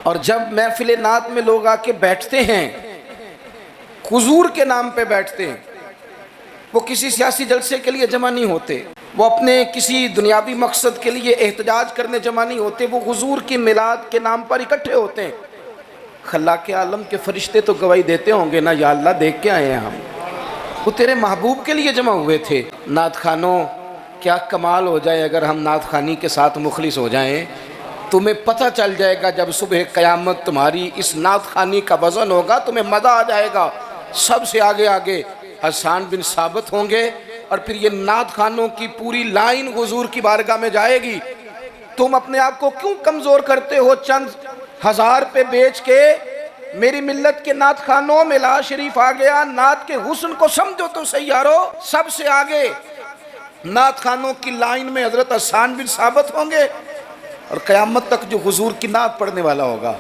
اور جب محفل نعت میں لوگ آ کے بیٹھتے ہیں، حضور کے نام پہ بیٹھتے ہیں، وہ کسی سیاسی جلسے کے لیے جمع نہیں ہوتے، وہ اپنے کسی دنیاوی مقصد کے لیے احتجاج کرنے جمع نہیں ہوتے، وہ حضور کی میلاد کے نام پر اکٹھے ہوتے ہیں۔ خلاق عالم کے فرشتے تو گواہی دیتے ہوں گے نا، یا اللہ دیکھ کے آئے ہیں ہم، وہ تیرے محبوب کے لیے جمع ہوئے تھے۔ نعت خوانوں، کیا کمال ہو جائے اگر ہم نعت خوانی کے ساتھ مخلص ہو جائیں۔ تمہیں پتہ چل جائے گا جب صبح قیامت تمہاری اس نعت خوانی کا وزن ہوگا، تمہیں مزہ آ جائے گا۔ سب سے آگے آگے حسان بن ثابت ہوں گے، اور پھر یہ نعت خوانوں کی پوری لائن حضور کی بارگاہ میں جائے گی۔ تم اپنے آپ کو کیوں کمزور کرتے ہو چند ہزار پہ بیچ کے؟ میری ملت کے نعت خوانوں میں لا شریف آ گیا، نعت کے حسن کو سمجھو تو صحیح یارو۔ سب سے آگے نعت خوانوں کی لائن میں حضرت حسان بن ثابت ہوں گے، اور قیامت تک جو حضور کی نعت پڑھنے والا ہوگا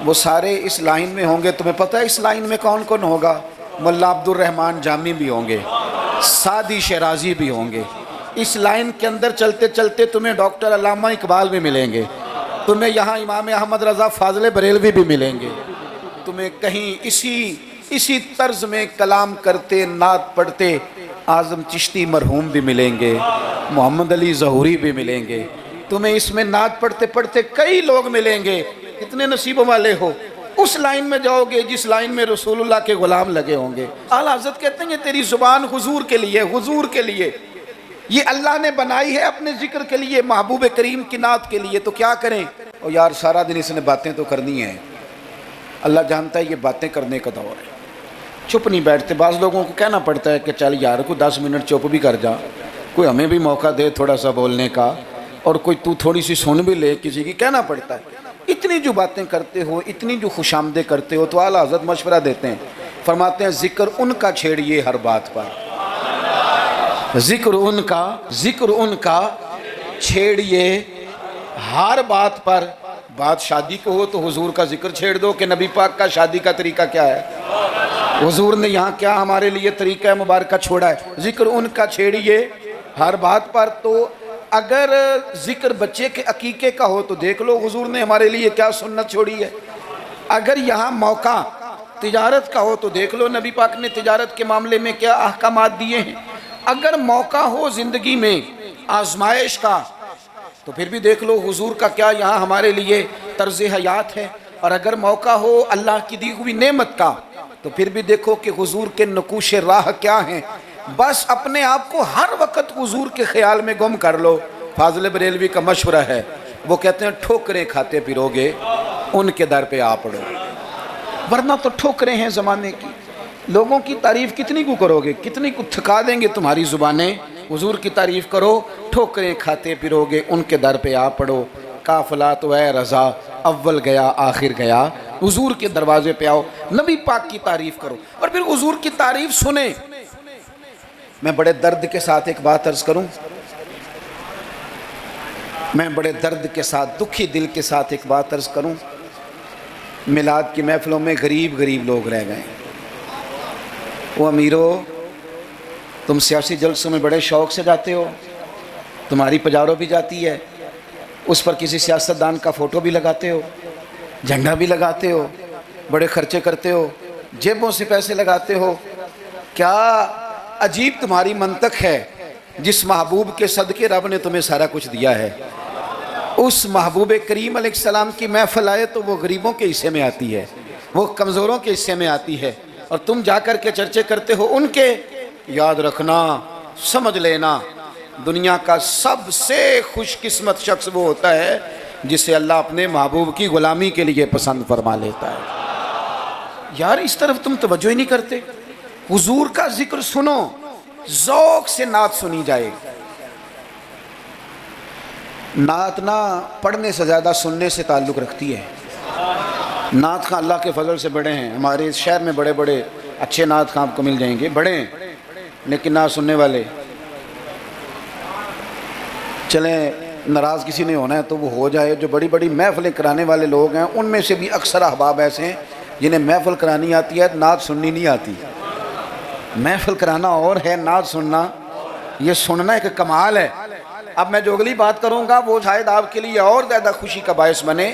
وہ سارے اس لائن میں ہوں گے۔ تمہیں پتہ ہے اس لائن میں کون کون ہوگا؟ ملا عبد الرحمن جامی بھی ہوں گے، سعدی شیرازی بھی ہوں گے۔ اس لائن کے اندر چلتے چلتے تمہیں ڈاکٹر علامہ اقبال بھی ملیں گے، تمہیں یہاں امام احمد رضا فاضل بریلوی بھی ملیں گے، تمہیں کہیں اسی طرز میں کلام کرتے نعت پڑھتے اعظم چشتی مرحوم بھی ملیں گے، محمد علی ظہوری بھی ملیں گے، تمہیں اس میں نعت پڑھتے پڑھتے کئی لوگ ملیں گے۔ کتنے نصیبوں والے ہو، اس لائن میں جاؤ گے جس لائن میں رسول اللہ کے غلام لگے ہوں گے۔ اعلیٰ حضرت کہتے ہیں یہ تیری زبان حضور کے لیے، حضور کے لیے، یہ اللہ نے بنائی ہے اپنے ذکر کے لیے، محبوب کریم کی نعت کے لیے، تو کیا کریں؟ اور یار سارا دن اس نے باتیں تو کرنی ہیں، اللہ جانتا ہے یہ باتیں کرنے کا دور ہے، چپ نہیں بیٹھتے۔ بعض لوگوں کو کہنا پڑتا ہے کہ چل یار کوئی 10 منٹ چپ بھی کر جا، کوئی ہمیں بھی موقع دے تھوڑا سا بولنے کا، اور کوئی تو تھوڑی سی سن بھی لے، کسی کی کہنا پڑتا ہے۔ اتنی جو باتیں کرتے ہو، اتنی جو خوش آمدیں کرتے ہو، تو اعلیٰ حضرت مشورہ دیتے ہیں، فرماتے ہیں ذکر ان کا چھیڑیے ہر بات پر، ذکر ان کا چھیڑیے ہر بات پر۔ بات شادی کو ہو تو حضور کا ذکر چھیڑ دو کہ نبی پاک کا شادی کا طریقہ کیا ہے، حضور نے یہاں کیا ہمارے لیے طریقہ مبارکہ چھوڑا ہے۔ ذکر ان کا چھیڑیے ہر بات پر، تو اگر ذکر بچے کے عقیقے کا ہو تو دیکھ لو حضور نے ہمارے لیے کیا سنت چھوڑی ہے۔ اگر یہاں موقع تجارت کا ہو تو دیکھ لو نبی پاک نے تجارت کے معاملے میں کیا احکامات دیے ہیں۔ اگر موقع ہو زندگی میں آزمائش کا تو پھر بھی دیکھ لو حضور کا کیا یہاں ہمارے لیے طرز حیات ہے۔ اور اگر موقع ہو اللہ کی دی ہوئی نعمت کا تو پھر بھی دیکھو کہ حضور کے نقوش راہ کیا ہیں۔ بس اپنے آپ کو ہر وقت حضور کے خیال میں گم کر لو۔ فاضل بریلوی کا مشورہ ہے، وہ کہتے ہیں ٹھوکریں کھاتے پھرو گے ان کے در پہ آ پڑو، ورنہ تو ٹھوکریں ہیں زمانے کی۔ لوگوں کی تعریف کتنی کو کرو گے، کتنی کو تھکا دیں گے تمہاری زبانیں۔ حضور کی تعریف کرو، ٹھوکریں کھاتے پھرو گے ان کے در پہ آ پڑو۔ قافلہ تو اے رضا اول گیا آخر گیا، حضور کے دروازے پہ آؤ، نبی پاک کی تعریف کرو، اور پھر حضور کی تعریف سنیں۔ میں بڑے درد کے ساتھ ایک بات عرض کروں، میں بڑے درد کے ساتھ، دکھی دل کے ساتھ ایک بات عرض کروں، میلاد کی محفلوں میں غریب لوگ رہ گئے۔ وہ امیرو، تم سیاسی جلسوں میں بڑے شوق سے جاتے ہو، تمہاری پجارو بھی جاتی ہے، اس پر کسی سیاستدان کا فوٹو بھی لگاتے ہو، جھنڈا بھی لگاتے ہو، بڑے خرچے کرتے ہو، جیبوں سے پیسے لگاتے ہو۔ کیا عجیب تمہاری منطق ہے، جس محبوب کے صدقے رب نے تمہیں سارا کچھ دیا ہے۔ اس محبوب کریم علیہ السلام کی محفل آئے تو وہ غریبوں کے حصے میں آتی ہے، وہ کمزوروں کے حصے میں آتی ہے، اور تم جا کر کے چرچے کرتے ہو ان کے۔ یاد رکھنا، سمجھ لینا، دنیا کا سب سے خوش قسمت شخص وہ ہوتا ہے جسے اللہ اپنے محبوب کی غلامی کے لیے پسند فرما لیتا ہے۔ یار اس طرف تم توجہ ہی نہیں کرتے۔ حضور کا ذکر سنو، ذوق سے نعت سنی جائے۔ نعت نہ پڑھنے سے زیادہ سننے سے تعلق رکھتی ہے۔ نعت خواں اللہ کے فضل سے بڑے ہیں، ہمارے اس شہر میں بڑے بڑے اچھے نعت خواں آپ کو مل جائیں گے، بڑے ہیں، لیکن نعت سننے والے، چلیں ناراض کسی نے ہونا ہے تو وہ ہو جائے۔ جو بڑی بڑی محفلیں کرانے والے لوگ ہیں ان میں سے بھی اکثر احباب ایسے ہیں جنہیں محفل کرانی آتی ہے، نعت سننی نہیں آتی۔ محفل کرانا اور ہے، نعت سننا، یہ سننا ایک کمال ہے۔ اب میں جو اگلی بات کروں گا وہ شاید آپ کے لیے اور زیادہ خوشی کا باعث بنے۔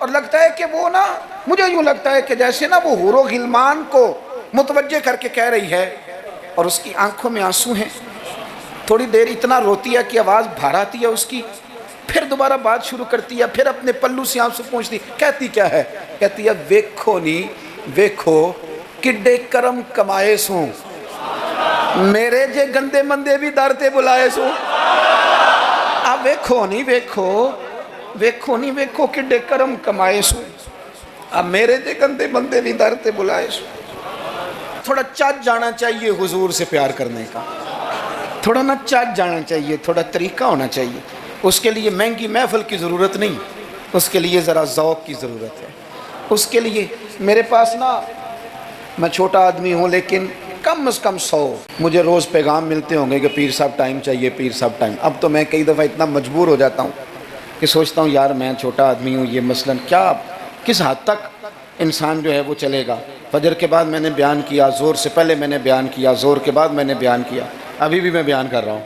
اور لگتا ہے کہ وہ نا، مجھے یوں لگتا ہے کہ جیسے نا وہ حور و غلمان کو متوجہ کر کے کہہ رہی ہے اور اس کی آنکھوں میں آنسو ہیں. تھوڑی دیر اتنا روتی ہے کہ آواز بھار آتی ہے اس کی، پھر دوبارہ بات شروع کرتی ہے، پھر اپنے پلو سے آنسو پوچھتی. کہتی کیا ہے؟ کہتی ہے ویکھو نی ویکھو کڈے کرم کمائے سوں، میرے جے گندے مندے بھی در تے بلائے سوں. اب ویکھو نہیں ویکھو کڈے کرم کمائے سوں، اب میرے جے گندے مندے بھی در تے بلائے سوں. تھوڑا چاچ جانا چاہیے حضور سے پیار کرنے کا، تھوڑا نہ چاچ جانا چاہیے، تھوڑا طریقہ ہونا چاہیے. اس کے لیے مہنگی محفل کی ضرورت نہیں، اس کے لیے ذرا ذوق کی ضرورت ہے. اس کے لیے میرے پاس نا، میں چھوٹا آدمی ہوں لیکن کم از کم 100 مجھے روز پیغام ملتے ہوں گے کہ پیر صاحب ٹائم چاہیے، پیر صاحب ٹائم. اب تو میں کئی دفعہ اتنا مجبور ہو جاتا ہوں کہ سوچتا ہوں یار میں چھوٹا آدمی ہوں، یہ مثلاً کیا کس حد تک انسان جو ہے وہ چلے گا. فجر کے بعد میں نے بیان کیا، زور سے پہلے میں نے بیان کیا، زور کے بعد میں نے بیان کیا، ابھی بھی میں بیان کر رہا ہوں.